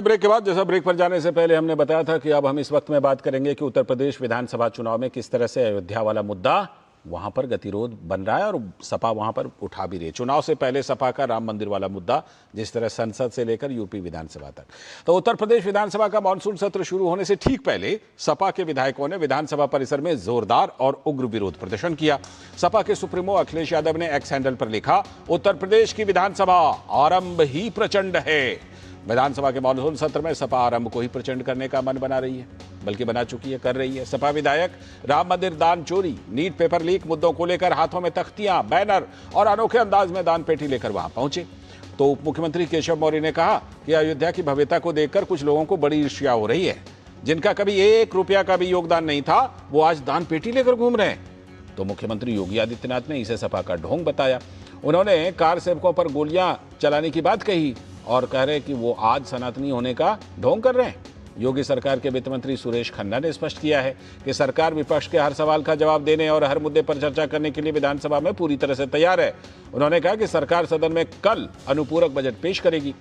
Break के बाद, जैसा ब्रेक पर जाने से पहले हमने बताया था कि अब हम इस वक्त में बात करेंगे कि उत्तर प्रदेश विधानसभा चुनाव में किस तरह से अयोध्या वाला मुद्दा वहां पर गतिरोध बन रहा है और सपा वहां पर उठा भी रही है। चुनाव से पहले सपा का राम मंदिर वाला मुद्दा जिस तरह संसद से लेकर यूपी विधानसभा तक, तो उत्तर प्रदेश विधानसभा का मानसून सत्र शुरू होने से ठीक पहले सपा के विधायकों ने विधानसभा परिसर में जोरदार और उग्र विरोध प्रदर्शन किया। सपा के सुप्रीमो अखिलेश यादव ने एक्स हैंडल पर लिखा, उत्तर प्रदेश की विधानसभा आरंभ ही प्रचंड है। विधानसभा के मानसून सत्र में सपा आरंभ को ही प्रचंड करने का मन बना रही है, बल्कि बना चुकी है, कर रही है। सपा विधायक राम मंदिर दान चोरी, नीट पेपर लीक मुद्दों को लेकर हाथों में तख्तियां, बैनर और अनोखे अंदाज में दान पेटी लेकर वहां पहुंचे। तो उप मुख्यमंत्री केशव मौर्य ने कहा कि अयोध्या की भव्यता को देखकर कुछ लोगों को बड़ी ईर्ष्या हो रही है। जिनका कभी 1 रुपया का भी योगदान नहीं था, वो आज दान पेटी लेकर घूम रहे हैं। तो मुख्यमंत्री योगी आदित्यनाथ ने इसे सपा का ढोंग बताया। उन्होंने कार सेवकों पर गोलियां चलाने की बात कही और कह रहे कि वो आज सनातनी होने का ढोंग कर रहे हैं। योगी सरकार के वित्त मंत्री सुरेश खन्ना ने स्पष्ट किया है कि सरकार विपक्ष के हर सवाल का जवाब देने और हर मुद्दे पर चर्चा करने के लिए विधानसभा में पूरी तरह से तैयार है। उन्होंने कहा कि सरकार सदन में कल अनुपूरक बजट पेश करेगी।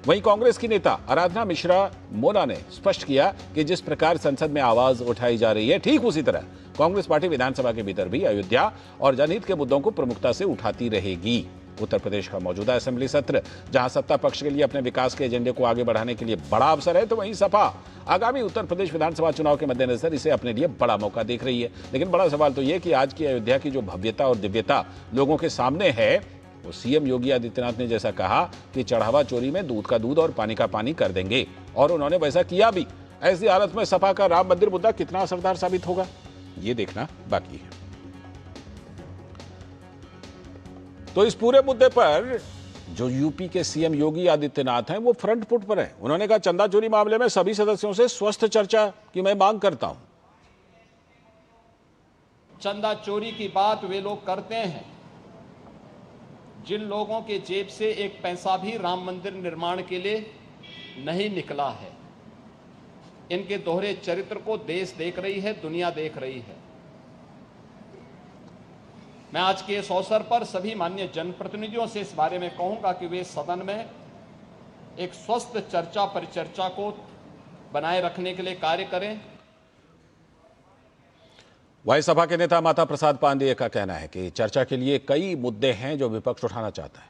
वहीं कांग्रेस की नेता आराधना मिश्रा मोना ने स्पष्ट किया कि जिस प्रकार संसद में आवाज उठाई जा रही है, ठीक उसी तरह कांग्रेस पार्टी विधानसभा के भीतर भी अयोध्या और जनहित के मुद्दों को प्रमुखता से उठाती रहेगी। उत्तर प्रदेश का मौजूदा असेंबली सत्र जहां सत्ता पक्ष के लिए अपने विकास के एजेंडे को आगे बढ़ाने के लिए बड़ा अवसर है, तो वहीं सपा आगामी उत्तर प्रदेश विधानसभा चुनाव के मद्देनजर इसे अपने लिए बड़ा मौका देख रही है। लेकिन बड़ा सवाल तो यह कि आज की अयोध्या की जो भव्यता और दिव्यता लोगों के सामने है, वो सीएम योगी आदित्यनाथ ने जैसा कहा कि चढ़ावा चोरी में दूध का दूध और पानी का पानी कर देंगे, और उन्होंने वैसा किया भी। ऐसी हालत में सपा का राम मंदिर मुद्दा कितना असरदार साबित होगा, ये देखना बाकी है। तो इस पूरे मुद्दे पर जो यूपी के सीएम योगी आदित्यनाथ हैं, वो फ्रंट फुट पर हैं। उन्होंने कहा, चंदा चोरी मामले में सभी सदस्यों से स्वस्थ चर्चा की मैं मांग करता हूं। चंदा चोरी की बात वे लोग करते हैं जिन लोगों के जेब से एक पैसा भी राम मंदिर निर्माण के लिए नहीं निकला है। इनके दोहरे चरित्र को देश देख रही है, दुनिया देख रही है। मैं आज के इस अवसर पर सभी माननीय जनप्रतिनिधियों से इस बारे में कहूंगा कि वे सदन में एक स्वस्थ चर्चा परिचर्चा को बनाए रखने के लिए कार्य करें। वहीं सपा के नेता माता प्रसाद पांडेय का कहना है कि चर्चा के लिए कई मुद्दे हैं जो विपक्ष उठाना चाहता है।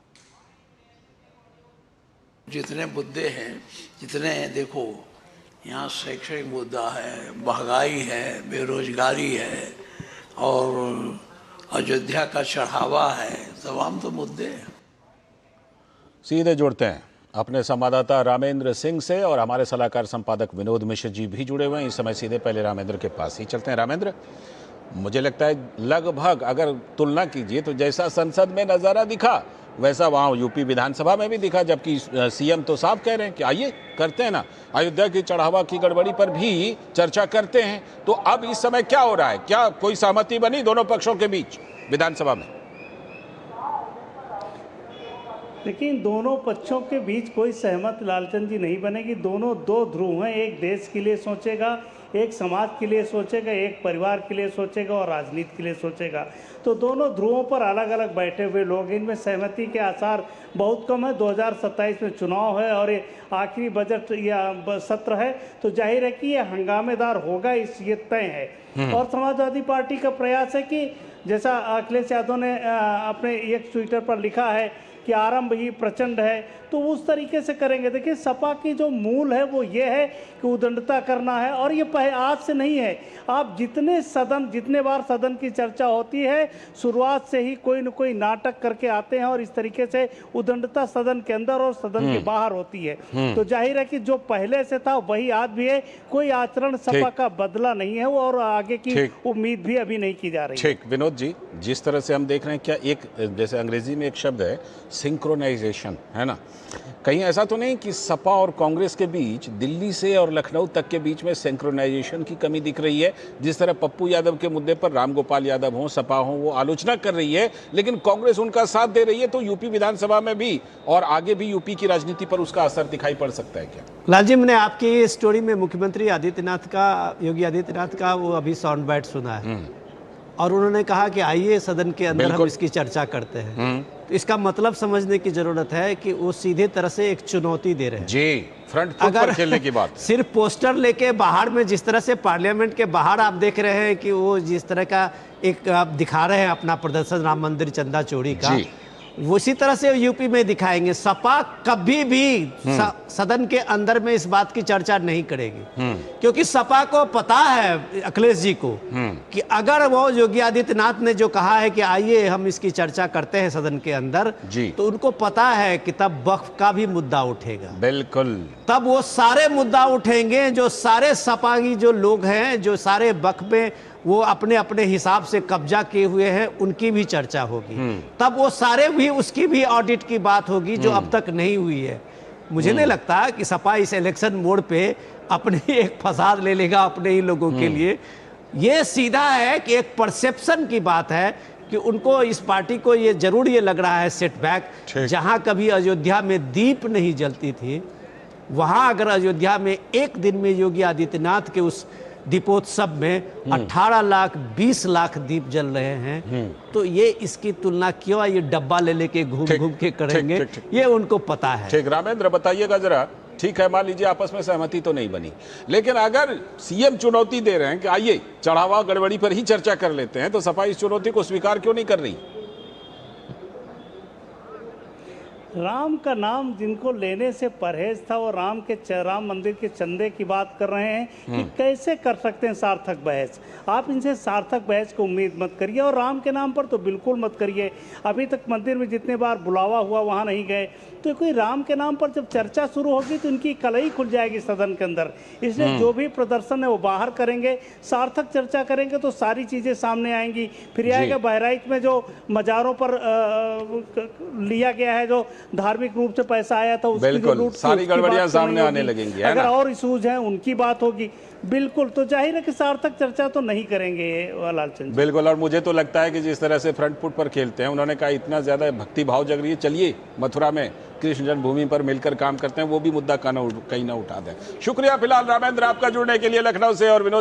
जितने मुद्दे हैं, जितने देखो, यहाँ शैक्षणिक मुद्दा है, महंगाई है, बेरोजगारी है और अयोध्या का चढ़ावा है, तमाम तो मुद्दे हैं। सीधे जुड़ते हैं अपने संवाददाता रामेंद्र सिंह से, और हमारे सलाहकार संपादक विनोद मिश्र जी भी जुड़े हुए हैं इस समय। सीधे पहले रामेंद्र के पास ही चलते हैं। रामेंद्र, मुझे लगता है लगभग अगर तुलना कीजिए तो जैसा संसद में नजारा दिखा वैसा वहां यूपी विधानसभा में भी दिखा, जबकि सीएम तो साफ कह रहे हैं कि आइए करते हैं ना, अयोध्या की चढ़ावा की गड़बड़ी पर भी चर्चा करते हैं। तो अब इस समय क्या हो रहा है, क्या कोई सहमति बनी दोनों पक्षों के बीच विधानसभा में? लेकिन दोनों पक्षों के बीच कोई सहमत लालचंद जी नहीं बनेगी। दोनों दो ध्रुव हैं, एक देश के लिए सोचेगा, एक समाज के लिए सोचेगा, एक परिवार के लिए सोचेगा और राजनीति के लिए सोचेगा। तो दोनों ध्रुवों पर अलग अलग बैठे हुए लोग, इनमें सहमति के आसार बहुत कम है। 2027 में चुनाव है और ये आखिरी बजट या सत्र है, तो जाहिर है कि ये हंगामेदार होगा, ये तय है। और समाजवादी पार्टी का प्रयास है कि जैसा अखिलेश यादव ने अपने एक ट्विटर पर लिखा है कि आरंभ ही प्रचंड है, तो उस तरीके से करेंगे। देखिए, सपा की जो मूल है वो ये है कि उदंडता करना है, और ये आज से नहीं है। आप जितने बार सदन की चर्चा होती है, शुरुआत से ही कोई न कोई नाटक करके आते हैं और इस तरीके से उदंडता सदन के अंदर और सदन के बाहर होती है। तो जाहिर है कि जो पहले से था वही आज भी है, कोई आचरण सपा का बदला नहीं है वो, और आगे की उम्मीद भी अभी नहीं की जा रही। ठीक, विनोद जी, जिस तरह से हम देख रहे हैं, क्या एक जैसे अंग्रेजी में एक शब्द है सिंक्रोनाइजेशन, है ना, कहीं ऐसा तो नहीं कि सपा और कांग्रेस के बीच, दिल्ली से और लखनऊ तक के बीच में सिंक्रोनाइजेशन की कमी दिख रही है? जिस तरह पप्पू यादव के मुद्दे पर रामगोपाल यादव हो, सपा हो, वो आलोचना कर रही है, लेकिन कांग्रेस उनका साथ दे रही है, तो यूपी विधानसभा में भी और आगे भी यूपी की राजनीति पर उसका असर दिखाई पड़ सकता है क्या? लालजी, मैंने आपकी स्टोरी में मुख्यमंत्री आदित्यनाथ का, योगी आदित्यनाथ का वो अभी साउंड बाइट सुना है। और उन्होंने कहा कि आइए सदन के अंदर हम इसकी चर्चा करते हैं। तो इसका मतलब समझने की जरूरत है कि वो सीधे तरह से एक चुनौती दे रहे हैं। जी, फ्रंट फुट पर खेलने की बात। सिर्फ पोस्टर लेके बाहर में, जिस तरह से पार्लियामेंट के बाहर आप देख रहे हैं कि वो जिस तरह का एक आप दिखा रहे हैं अपना प्रदर्शन राम मंदिर चंदा चोरी का, उसी तरह से यूपी में दिखाएंगे। सपा कभी भी सदन के अंदर में इस बात की चर्चा नहीं करेगी, क्योंकि सपा को पता है, अखिलेश जी को, कि अगर वो योगी आदित्यनाथ ने जो कहा है कि आइए हम इसकी चर्चा करते हैं सदन के अंदर, तो उनको पता है कि तब वक्फ का भी मुद्दा उठेगा। बिल्कुल, तब वो सारे मुद्दा उठेंगे, जो सारे सपा की जो लोग हैं, जो सारे वक्फ में वो अपने अपने हिसाब से कब्जा किए हुए हैं, उनकी भी चर्चा होगी। तब वो सारे भी, उसकी भी ऑडिट की बात होगी जो अब तक नहीं हुई है। मुझे नहीं लगता कि सपा इस इलेक्शन मोड पे अपनी एक फसाद ले लेगा अपने ही लोगों के लिए। ये सीधा है कि एक परसेप्शन की बात है कि उनको, इस पार्टी को ये जरूर ये लग रहा है सेटबैक, जहां कभी अयोध्या में दीप नहीं जलती थी, वहां अगर अयोध्या में एक दिन में योगी आदित्यनाथ के उस दीपोत्सव में 18 लाख 20 लाख दीप जल रहे हैं, तो ये इसकी तुलना क्यों ये डब्बा ले लेके घूम घूम के करेंगे, ये उनको पता है। ठीक, रामेंद्र बताइएगा जरा। ठीक है, मान लीजिए आपस में सहमति तो नहीं बनी, लेकिन अगर सीएम चुनौती दे रहे हैं कि आइए चढ़ावा गड़बड़ी पर ही चर्चा कर लेते हैं, तो सपा इस चुनौती को स्वीकार क्यों नहीं कर रही? राम का नाम जिनको लेने से परहेज था, वो राम मंदिर के चंदे की बात कर रहे हैं कि कैसे कर सकते हैं सार्थक बहस। आप इनसे सार्थक बहस को उम्मीद मत करिए, और राम के नाम पर तो बिल्कुल मत करिए। अभी तक मंदिर में जितने बार बुलावा हुआ वहाँ नहीं गए, तो कोई राम के नाम पर जब चर्चा शुरू होगी तो इनकी कलई खुल जाएगी सदन के अंदर। इसलिए जो भी प्रदर्शन है वो बाहर करेंगे, सार्थक चर्चा करेंगे तो सारी चीज़ें सामने आएंगी। फिर आएगा बहराइच में जो मज़ारों पर लिया गया है, जो धार्मिक रूप से पैसा आया था, उसकी जो लूट, सारी गड़बड़ियां सामने आने लगेंगी। अगर और इशूज हैं उनकी बात होगी, बिल्कुल, तो जाहिर है कि सार्थक चर्चा तो नहीं करेंगे लालचंद। बिल्कुल, और मुझे तो लगता है कि जिस तरह से फ्रंट फुट पर खेलते हैं, उन्होंने कहा इतना ज्यादा भक्ति भाव जग रही है, चलिए मथुरा में कृष्ण जन्मभूमि पर मिलकर काम करते हैं, वो भी मुद्दा कहीं ना उठा दें। शुक्रिया फिलहाल रामेंद्र आपका जुड़ने के लिए लखनऊ से, और विनोद